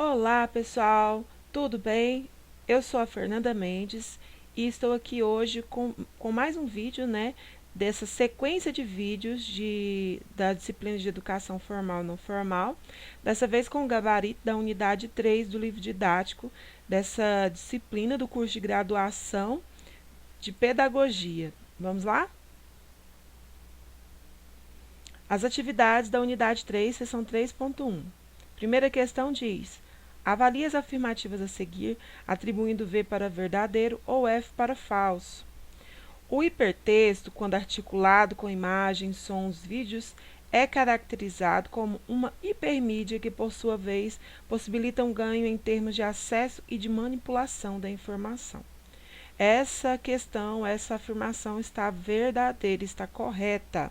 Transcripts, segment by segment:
Olá, pessoal, tudo bem? Eu sou a Fernanda Mendes e estou aqui hoje com mais um vídeo, dessa sequência de vídeos da disciplina de Educação Formal e Não Formal, dessa vez com o gabarito da unidade 3 do livro didático dessa disciplina do curso de graduação de Pedagogia. Vamos lá? As atividades da unidade 3, seção 3.1. Primeira questão diz: avalie as afirmativas a seguir, atribuindo V para verdadeiro ou F para falso. O hipertexto, quando articulado com imagens, sons, vídeos, é caracterizado como uma hipermídia que, por sua vez, possibilita um ganho em termos de acesso e de manipulação da informação. Essa afirmação está verdadeira, está correta.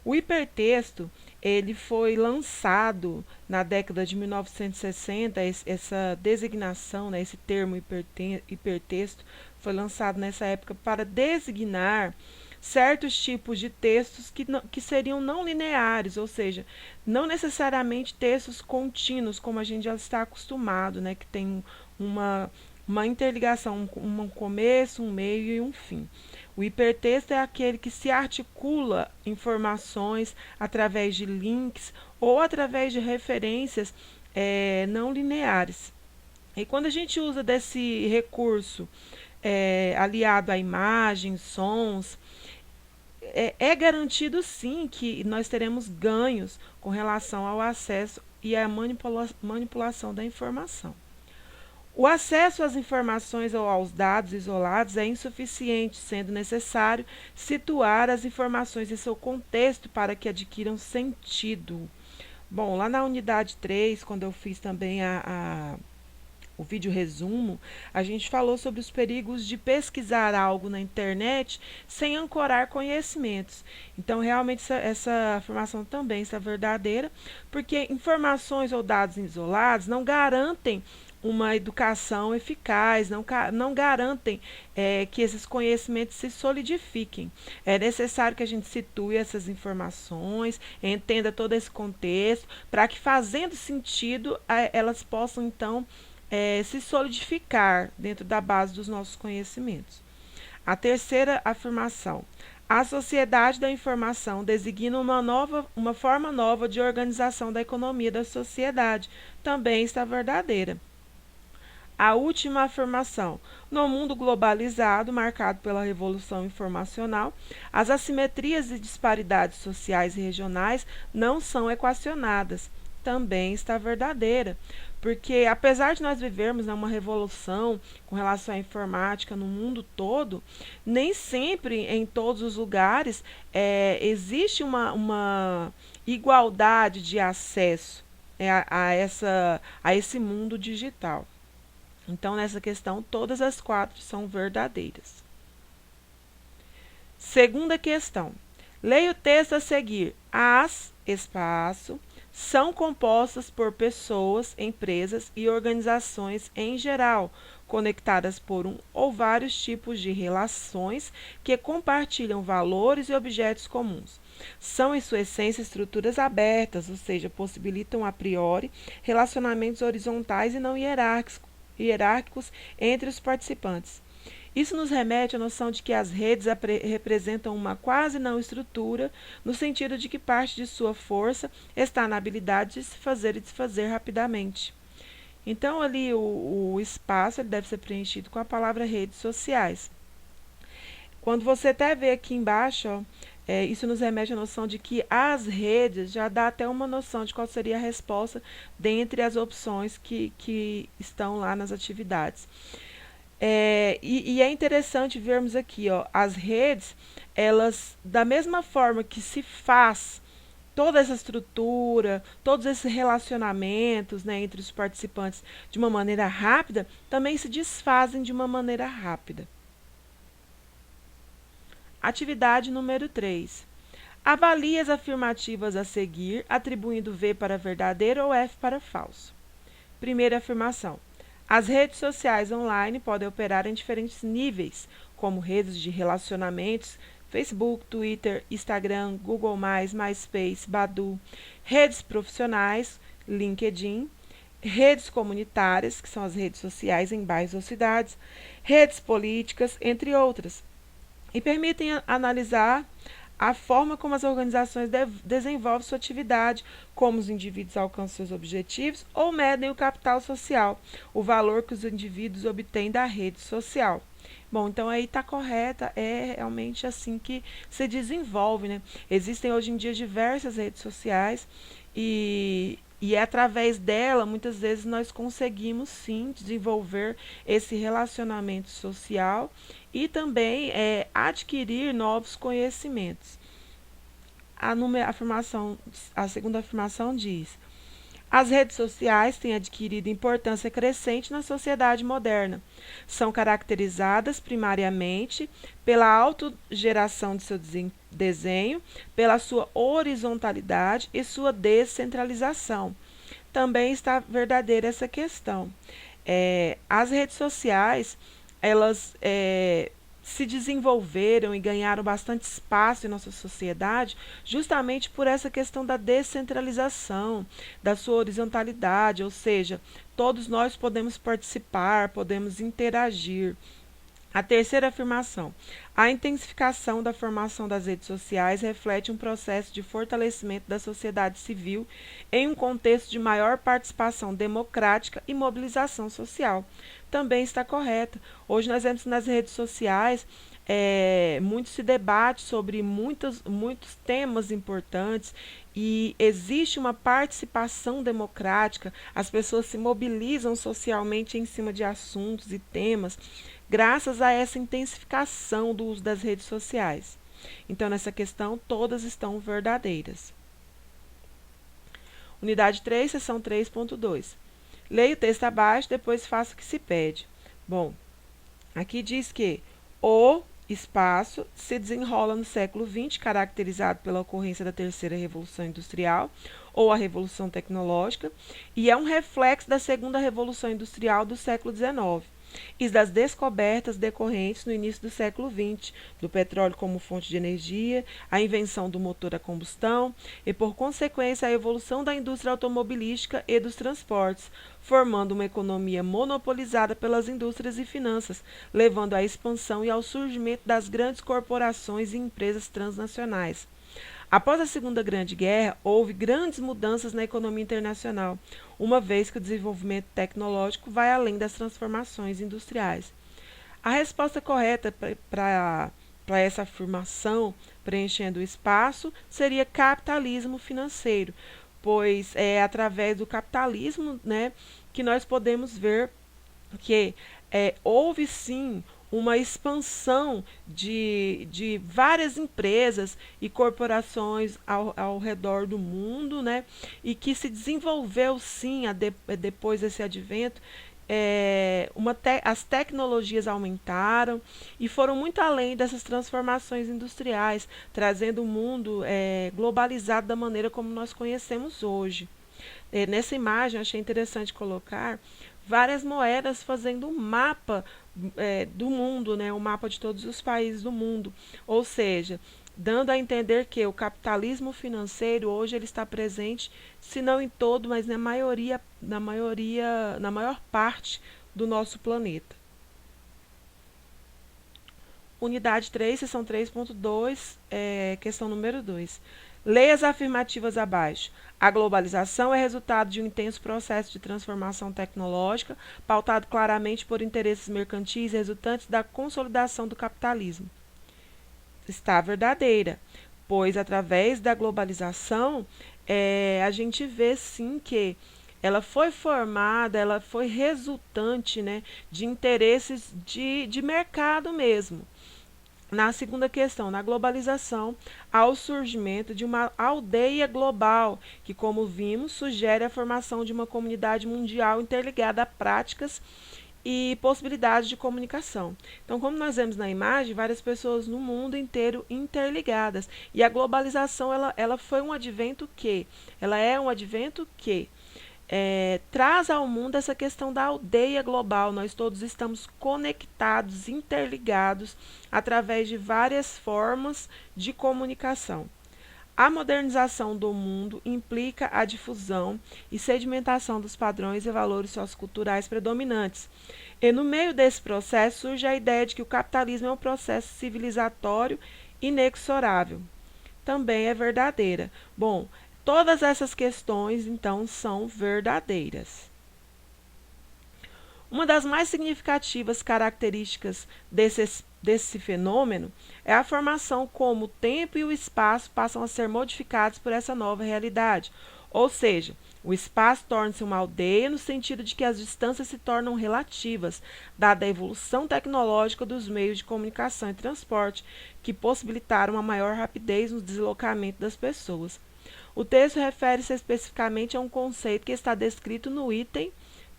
O hipertexto, ele foi lançado na década de 1960, essa designação, esse termo hipertexto, foi lançado nessa época para designar certos tipos de textos que seriam não lineares, ou seja, não necessariamente textos contínuos, como a gente já está acostumado, que tem uma interligação, um começo, um meio e um fim. O hipertexto é aquele que se articula informações através de links ou através de referências não lineares. E quando a gente usa desse recurso aliado a imagens, sons, é garantido sim que nós teremos ganhos com relação ao acesso e à manipulação da informação. O acesso às informações ou aos dados isolados é insuficiente, sendo necessário situar as informações em seu contexto para que adquiram sentido. Bom, lá na unidade 3, quando eu fiz também o vídeo resumo, a gente falou sobre os perigos de pesquisar algo na internet sem ancorar conhecimentos. Então, realmente, essa afirmação também está verdadeira, porque informações ou dados isolados não garantem uma educação eficaz, não garantem que esses conhecimentos se solidifiquem. É necessário que a gente situe essas informações, entenda todo esse contexto, para que, fazendo sentido, elas possam, então, se solidificar dentro da base dos nossos conhecimentos. A terceira afirmação: a sociedade da informação designa uma forma nova de organização da economia da sociedade. Também está verdadeira. A última afirmação: no mundo globalizado, marcado pela revolução informacional, as assimetrias e disparidades sociais e regionais não são equacionadas. Também está verdadeira, porque apesar de nós vivermos numa revolução com relação à informática no mundo todo, nem sempre em todos os lugares existe uma igualdade de acesso a esse mundo digital. Então, nessa questão, todas as quatro são verdadeiras. Segunda questão. Leia o texto a seguir. As, espaço, são compostas por pessoas, empresas e organizações em geral, conectadas por um ou vários tipos de relações que compartilham valores e objetos comuns. São, em sua essência, estruturas abertas, ou seja, possibilitam a priori relacionamentos horizontais e não hierárquicos entre os participantes. Isso nos remete à noção de que as redes representam uma quase não estrutura, no sentido de que parte de sua força está na habilidade de se fazer e desfazer rapidamente. Então, ali o espaço ele deve ser preenchido com a palavra redes sociais. Quando você até vê aqui embaixo, ó, isso nos remete à noção de que as redes já dá até uma noção de qual seria a resposta dentre as opções que estão lá nas atividades. E é interessante vermos aqui, ó, as redes, elas, da mesma forma que se faz toda essa estrutura, todos esses relacionamentos, entre os participantes de uma maneira rápida, também se desfazem de uma maneira rápida. Atividade número 3. Avalie as afirmativas a seguir, atribuindo V para verdadeiro ou F para falso. Primeira afirmação: as redes sociais online podem operar em diferentes níveis, como redes de relacionamentos, Facebook, Twitter, Instagram, Google+, MySpace, Badu, redes profissionais, LinkedIn, redes comunitárias, que são as redes sociais em bairros ou cidades, redes políticas, entre outras, e permitem analisar a forma como as organizações desenvolvem sua atividade, como os indivíduos alcançam seus objetivos ou medem o capital social, o valor que os indivíduos obtêm da rede social. Bom, então aí está correta, é realmente assim que se desenvolve, né? Existem hoje em dia diversas redes sociais e é através dela, muitas vezes, nós conseguimos sim desenvolver esse relacionamento social e também adquirir novos conhecimentos. A segunda afirmação diz: as redes sociais têm adquirido importância crescente na sociedade moderna. São caracterizadas primariamente pela autogeração de seu desenho, pela sua horizontalidade e sua descentralização. Também está verdadeira essa questão. As redes sociais, elas se desenvolveram e ganharam bastante espaço em nossa sociedade justamente por essa questão da descentralização, da sua horizontalidade, ou seja, todos nós podemos participar, podemos interagir. A terceira afirmação: a intensificação da formação das redes sociais reflete um processo de fortalecimento da sociedade civil em um contexto de maior participação democrática e mobilização social. Também está correta. Hoje nós vemos nas redes sociais muito se debate sobre muitos temas importantes e existe uma participação democrática, as pessoas se mobilizam socialmente em cima de assuntos e temas, graças a essa intensificação do uso das redes sociais. Então, nessa questão, todas estão verdadeiras. Unidade 3, seção 3.2. Leia o texto abaixo, depois faça o que se pede. Bom, aqui diz que o espaço se desenrola no século XX, caracterizado pela ocorrência da terceira revolução industrial ou a revolução tecnológica, e é um reflexo da segunda revolução industrial do século XIX e das descobertas decorrentes no início do século XX, do petróleo como fonte de energia, a invenção do motor a combustão e, por consequência, a evolução da indústria automobilística e dos transportes, formando uma economia monopolizada pelas indústrias e finanças, levando à expansão e ao surgimento das grandes corporações e empresas transnacionais. Após a Segunda Grande Guerra, houve grandes mudanças na economia internacional, uma vez que o desenvolvimento tecnológico vai além das transformações industriais. A resposta correta para essa afirmação, preenchendo o espaço, seria capitalismo financeiro, pois é através do capitalismo, né, que nós podemos ver que houve sim uma expansão de várias empresas e corporações ao redor do mundo, né? E que se desenvolveu sim depois desse advento. As tecnologias aumentaram e foram muito além dessas transformações industriais, trazendo o mundo globalizado da maneira como nós conhecemos hoje. Nessa imagem, achei interessante colocar várias moedas fazendo um mapa do mundo, né, um mapa de todos os países do mundo, ou seja, dando a entender que o capitalismo financeiro hoje ele está presente, se não em todo, mas na maior parte do nosso planeta. Unidade 3, seção 3.2, questão número 2. Leia as afirmativas abaixo. A globalização é resultado de um intenso processo de transformação tecnológica, pautado claramente por interesses mercantis resultantes da consolidação do capitalismo. Está verdadeira, pois através da globalização a gente vê sim que ela foi formada, ela foi resultante, né, de interesses de mercado mesmo. Na segunda questão, na globalização, há o surgimento de uma aldeia global, que, como vimos, sugere a formação de uma comunidade mundial interligada a práticas e possibilidades de comunicação. Então, como nós vemos na imagem, várias pessoas no mundo inteiro interligadas. E a globalização, ela foi um advento que? Ela é um advento que traz ao mundo essa questão da aldeia global. Nós todos estamos conectados, interligados, através de várias formas de comunicação. A modernização do mundo implica a difusão e sedimentação dos padrões e valores socioculturais predominantes. E no meio desse processo surge a ideia de que o capitalismo é um processo civilizatório inexorável. Também é verdadeira. Bom, todas essas questões, então, são verdadeiras. Uma das mais significativas características desse fenômeno é a formação como o tempo e o espaço passam a ser modificados por essa nova realidade. Ou seja, o espaço torna-se uma aldeia no sentido de que as distâncias se tornam relativas, dada a evolução tecnológica dos meios de comunicação e transporte, que possibilitaram uma maior rapidez no deslocamento das pessoas. O texto refere-se especificamente a um conceito que está descrito no item.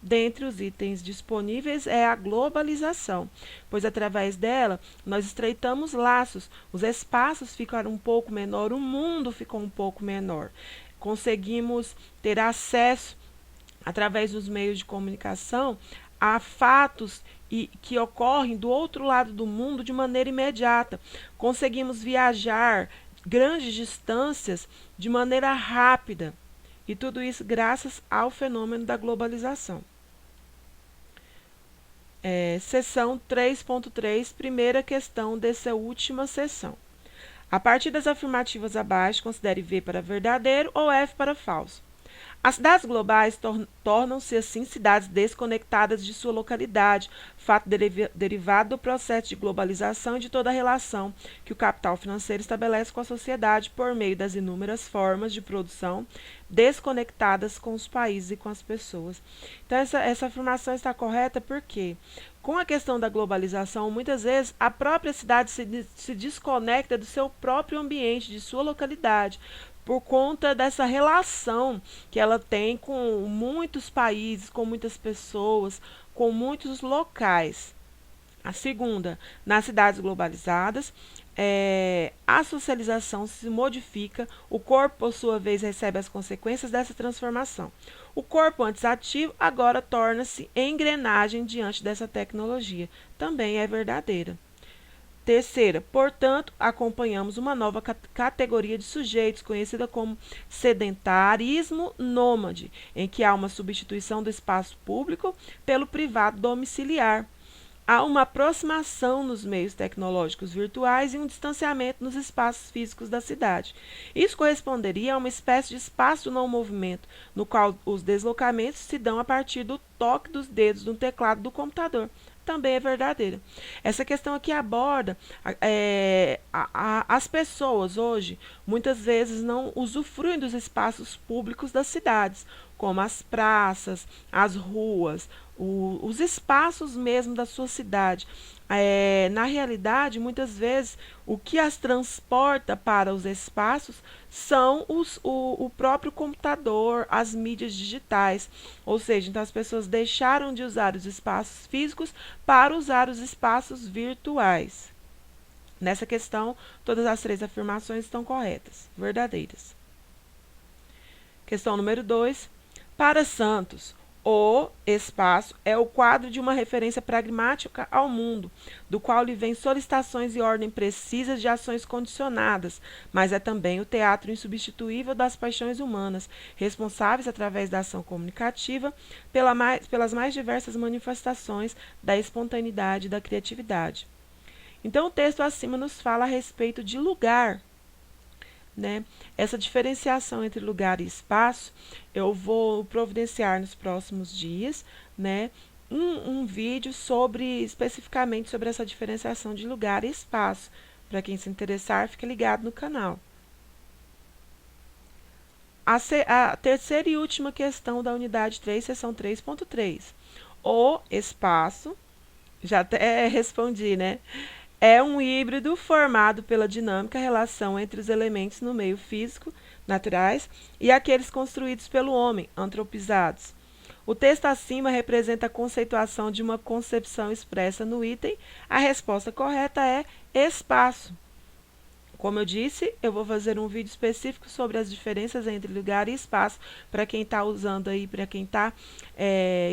Dentre os itens disponíveis é a globalização, pois através dela nós estreitamos laços, os espaços ficaram um pouco menor, o mundo ficou um pouco menor. Conseguimos ter acesso, através dos meios de comunicação, a fatos que ocorrem do outro lado do mundo de maneira imediata. Conseguimos viajar grandes distâncias de maneira rápida. E tudo isso graças ao fenômeno da globalização. Seção 3.3, primeira questão dessa última seção. A partir das afirmativas abaixo, considere V para verdadeiro ou F para falso. As cidades globais tornam-se assim cidades desconectadas de sua localidade, fato derivado do processo de globalização e de toda a relação que o capital financeiro estabelece com a sociedade por meio das inúmeras formas de produção desconectadas com os países e com as pessoas. Então, essa afirmação está correta porque, com a questão da globalização, muitas vezes a própria cidade se desconecta do seu próprio ambiente, de sua localidade, por conta dessa relação que ela tem com muitos países, com muitas pessoas, com muitos locais. A segunda, nas cidades globalizadas, a socialização se modifica, o corpo, por sua vez, recebe as consequências dessa transformação. O corpo, antes ativo, agora torna-se engrenagem diante dessa tecnologia. Também é verdadeira. Terceira, portanto, acompanhamos uma nova categoria de sujeitos, conhecida como sedentarismo nômade, em que há uma substituição do espaço público pelo privado domiciliar. Há uma aproximação nos meios tecnológicos virtuais e um distanciamento nos espaços físicos da cidade. Isso corresponderia a uma espécie de espaço não movimento, no qual os deslocamentos se dão a partir do toque dos dedos no teclado do computador. Também é verdadeira. Essa questão aqui aborda as pessoas hoje muitas vezes não usufruem dos espaços públicos das cidades, como as praças, as ruas, os espaços mesmo da sua cidade. Na realidade, muitas vezes, o que as transporta para os espaços são o próprio computador, as mídias digitais. Ou seja, então as pessoas deixaram de usar os espaços físicos para usar os espaços virtuais. Nessa questão, todas as três afirmações estão corretas, verdadeiras. Questão número 2. Para Santos, o espaço é o quadro de uma referência pragmática ao mundo, do qual lhe vêm solicitações e ordem precisas de ações condicionadas, mas é também o teatro insubstituível das paixões humanas, responsáveis, através da ação comunicativa, pelas mais diversas manifestações da espontaneidade e da criatividade. Então, o texto acima nos fala a respeito de lugar. Né? Essa diferenciação entre lugar e espaço, eu vou providenciar nos próximos dias, né, um vídeo especificamente sobre essa diferenciação de lugar e espaço. Para quem se interessar, fique ligado no canal. A terceira e última questão da unidade 3, seção 3.3. O espaço, já até respondi, né? É um híbrido formado pela dinâmica relação entre os elementos no meio físico, naturais, e aqueles construídos pelo homem, antropizados. O texto acima representa a conceituação de uma concepção expressa no item. A resposta correta é espaço. Como eu disse, eu vou fazer um vídeo específico sobre as diferenças entre lugar e espaço, para quem está usando aí, para quem está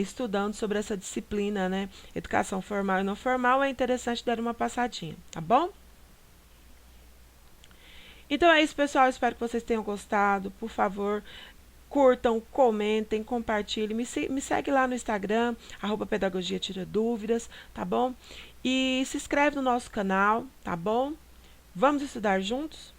estudando sobre essa disciplina, né? Educação formal e não formal, é interessante dar uma passadinha, tá bom? Então é isso, pessoal. Espero que vocês tenham gostado. Por favor, curtam, comentem, compartilhem. Me segue lá no Instagram, @pedagogia tira dúvidas, tá bom? E se inscreve no nosso canal, tá bom? Vamos estudar juntos?